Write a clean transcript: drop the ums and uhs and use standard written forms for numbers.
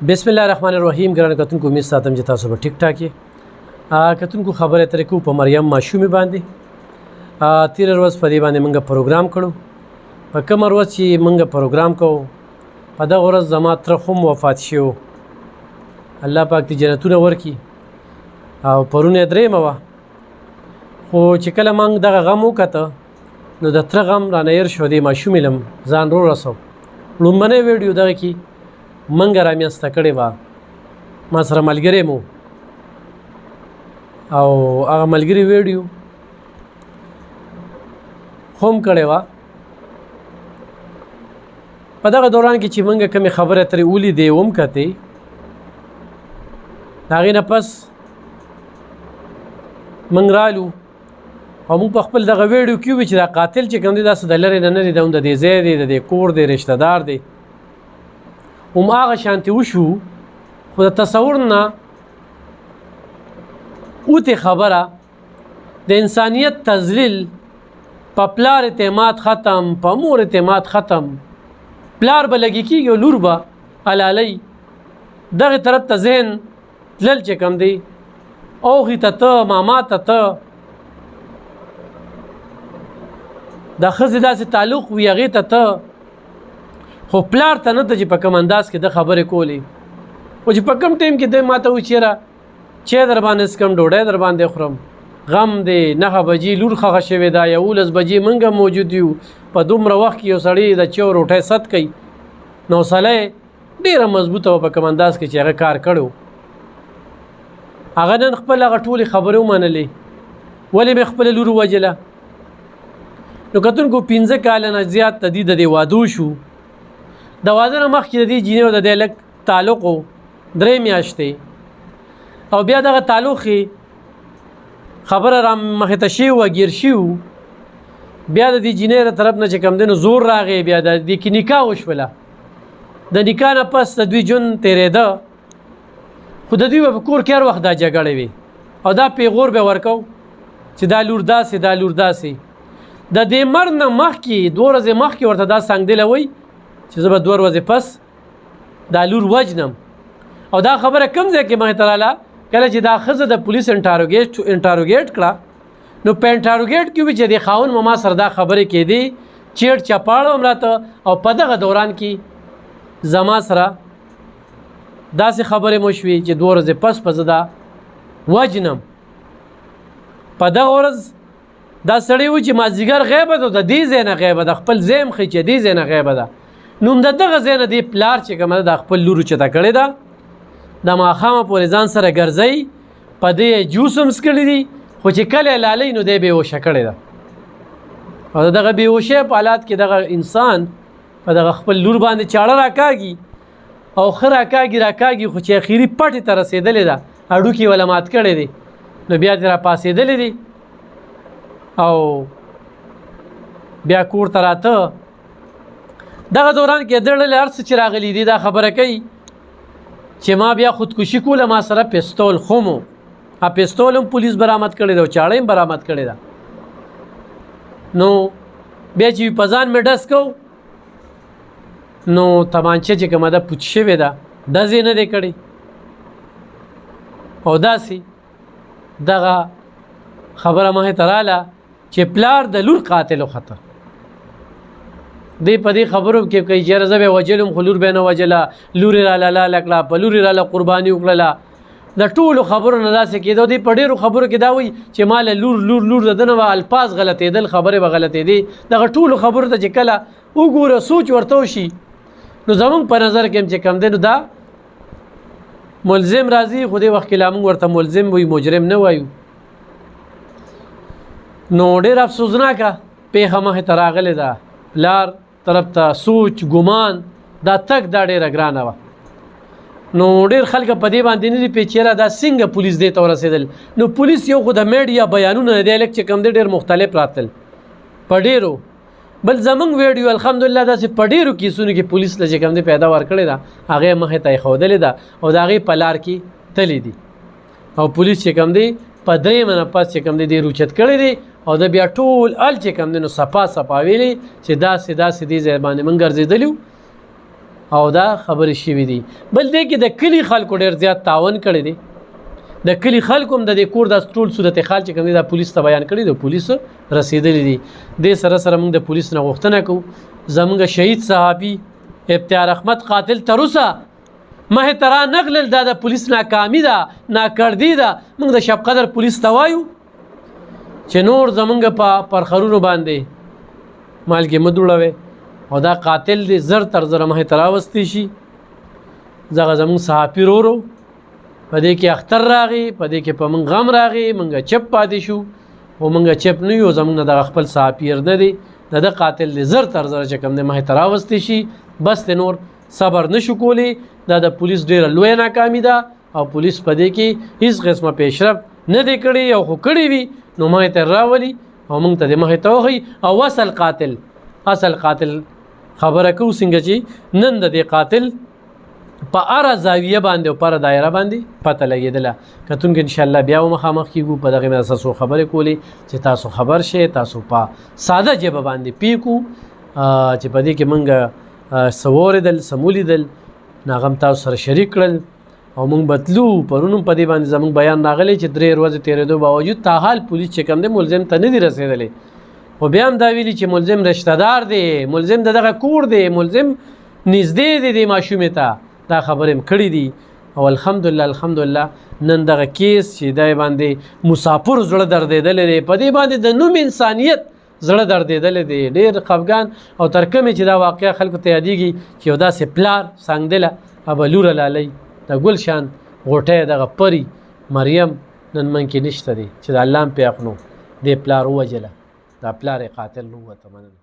بسم الله الرحمن الرحیم. ګران کتونکو امید ساتم چې تاسو به ټیک ټاک یې. کتونکو خبره ترې کوو په مریم ماشومې باندې. تېره ورځ په دې باندې موږ پروګرام کړو. په کومه ورځ چې موږ پروګرام کوو په دغه ورځ زما تره خو وفات شو. الله پاک دې جنتونه ورکړي. او پرون یې درېیمه وه، خو چې کله موږ دغه غم وکته نو د تره غم رانه هېر شو. دې ماشومې لم ځان رورسو. لومبنی ویډیو دغه کې منګه رامنځته کړې وه، ما سره ملګری مو او هغه ملګري ویډیو هم کړې وه. په دغه دوران کې چې موږ کومې خبرې ترې ولیدې ومکتې، د هغې نه پس موږ رالو او موږ په خپل دغه ویډیو کې وویل چې دا قاتل چې کوم دی داسې د لرې نه نه دی، دا هم د دې ځای دی، د دې کور دی، رشته دار دی. هم هغه شانتې وشو، خو د تصور نه اوتې خبره د انسانیت تذلیل، په پلار اعتماد ختم، په مور اعتماد ختم. پلار به لګي کېږي او لور به حلالۍ. دغې طرف ته ذهن تلل چې کوم دی، اوغې ته ته، ماما ته ته، د ښځې داسې تعلق وي هغې ته ته، خو پلار ته نه ته چې په کوم انداز کې د خبرې کولې. خو چې په کوم ټایم کې دی ما ته وایي چېره چای در باندې څکم، ډوډۍ در باندې خورم، غم دی، 9 بجې لور ښخه شوې ده، 11 بجې موږ هم موجود یو. په دومره وخت کې یو سړی د چای او روټۍ ست کوي، نو حوصله ډېره مضبوطه وه په کوم انداز کې چې هغه کار کړی و. هغه نن خپل هغه ټولې خبرې ومنلې، ولې مې خپله لور ووجله. نو کتونکو 15 کاله نه زیات د دې د دې واده وشو. د واده نه مخکې د دې جینۍ او د دې هلک تعلق و 3 میاشتې، او بیا دغه تعلق خبره را مخې ته شوې وه، ګیر شوي وو. بیا د دې جینۍ له طرف نه چې کوم دی نو زور راغی، بیا د دې کې نکاح وشوله. د نکاح نه پس د دوی ژوند تېرېده، خو د دوی به په کور کې هر وخت دا جګړې وي او دا پیغور به ورکو چې دا لور داسې، دا لور داسې. د دې مرګ نه مخکې 2 ورځې مخکې ورته دا سنګدله وایي چې زه به 2 ورځې پس دا لور وجنم. او دا خبره کوم ځای کې مخې ته راله، کله چې دا ښځه د پولیس انټاروګیټ کړه، نو په انټاروګیټ کې وي چې د خاوند ما سره دا خبرې کېدې، چیټ چپاړه هم راته. او په دغه دوران کې زما سره داسې خبرې مو شوې چې 2 ورځې پس به زه دا وجنم. په دغه ورځ دا سړی و چې مازدیګر غیبه ده، د دې ځای نه غیبه ده، خپل ځای هم ښیي چې دې ځای نه غیبه ده. نو د دغه ځای نه دې پلار چې کومه ده د خپل لور اوچته کړې ده، د ماښامه پورې ځان سره ګرځئ، په دې جوس هم څکلي دي، خو چې کله یې لالۍ نو دی بېهوشه کړې ده. او د دغه بېهوشۍ په حالات کې دغه انسان په دغه خپل لور باندې چاړه راکاږي او ښه راکاږي، خو چې اخري پټې ته رسېدلې ده، هډوکي وله مات کړی دی، نو بیا دې راپاڅېدلې دي او بیا کور ته راته. دغه دوران کې دړلې هر څه چې راغلي دي دا خبره کوي چې ما بیا خودکشي کوله، ما سره پستول خم و، پستول هم پولیس برآمد کړی ده او چاړه هم برآمد کړې ده. نو بیا چې په ځان مې ډز کو، نو تمانچه چې کومه ده پوچ شوې ده، ډز یې نه دی کړی. او داسې دغه خبره مخې ته راله چې پلار د لور قاتل وخته. دی په دې خبرو کې کوي چې زه به وجلم، خو لور به نه وجله، لور یې راله لاله کړه، په لور یې راله قرباني وکړله. د ټولو خبرو نه داسې کېدو. دی په ډېرو خبرو کې دا وایي چې ما له لور د ده نه به الفاظ غلطېدل، خبرې به غلطېدې. دغه ټولو خبرو ته چې کله وګوره، سوچ ورته وشي، نو زمونږ په نظر کې چې کوم دی نو دا ملزم راځي. خو دې وخت کې لا موږ ورته ملزم وایو، مجرم نه وایو. نو ډېر افسوسناکه پیښه مخې ته راغلې ده. پلار طرف ته سوچ ګمان دا تک دا ډېره ګرانه وه. نو ډېر خلک په دې باندې نه دي پیچېره دا څنګه پولیس دې ته ورسېدل. نو پولیس یو خو د میډیا بیانونه دی لږ چې کوم دی ډېر مختلف راتل په ډېرو. بل زمونږ ویډیو الحمدلله داسې په ډېرو کیسونو کې پولیس له چې کوم دی پیدا ورکړې ده، هغې مخې ته یې ښودلې ده او د هغې په لار کې تللی دي. او پولیس چې کوم دی په 3 نه پس چې کوم دی دې روچت کړی دی او د بیا ټول ال چې کوم دی نو صفا ویلي چې داسې دې ځای باندې موږ ګرځېدلي او دا خبرې شوي دي. بل دی کې د کلي خلکو ډېر زیات تعاون کړی دی. د کلي خلکو هم د دې کور د ټول صورت حال چې کوم دی دا پولیس ته بیان کړی دی، پولیس رسېدلی دي. دې سره موږ د پولیس نه غوښتنه کوو زموږ شهید صحابي ابتیار احمد قاتل تر اوسه مه ترا نغلل دا د پولیس ناکامي ده، ناکردي ده. موږ د شب قدر پولیس ته وایو چې نور زموږ په پرخرونو باندې مالګې مه دوړوئ او دا قاتل دی زر تر زره مه ته راوستی شي. دغه زموږ صحافي ورو په دې کې اختر راغی، په دې کې په موږ غم راغی، موږ چپ پاتې شو او موږ چپ نه یو. زموږ نه دغه خپل صحافي نه دی، د قاتل دی زر تر زره چې کوم دی مه ته راوستی شي. بس د نور صبر نشو کولی. دا د پولیس ډیره لویه ناکامي ده او پولیس په دې کې هیڅ قسمه پیشرفت نه دی کړی، او خو کړی وي نو مه ته راولي او موږ ته د مه ته وښیي. او اصل قاتل خبره کوو څنګه چې نن د دې قاتل په هره زاویه باندې او په هره دایره باندې پته لګېدله. کتونکو انشاءالله بیا مخامخ کیږو په دغې مې اساسو خبرې کولې چې تاسو خبر شئ، تاسو په ساده ژبه باندې پیکو چې په دې کې موږ څه واورېدل څه مو لیدل نو هغه هم تاسو سره شریک کړل او موږ بتلو. پرون هم په دې باندې زموږ بیان راغلی چې 3 ورځې تېرېدو باوجود تاحال پولیس چې کوم دی ملزم ته نه دي رسېدلی. خو بیا هم دا ویلي چې ملزم رشته دار دی، ملزم د دغه کور دی، ملزم نږدې دی د ماشومې ته. دا خبرې هم کړي دي او الحمدلله نن دغه کیس چې دی باندې مسافر زړه دردېدلی دی، په دې باندې د نوم انسانیت زړه دردېدلی دی، ډېر خفګان. او تر کومې چې دا واقعه خلکو ته یادېږي چې یو داسې پلار سانګدله ابه لوره لالۍ د ګل شان غوټۍ دغه پري مریم نن من کې نشته دی چې د الله هم پې اخنو دې پلار ووجله، دا پلار یې قاتل نه ووته. مننه.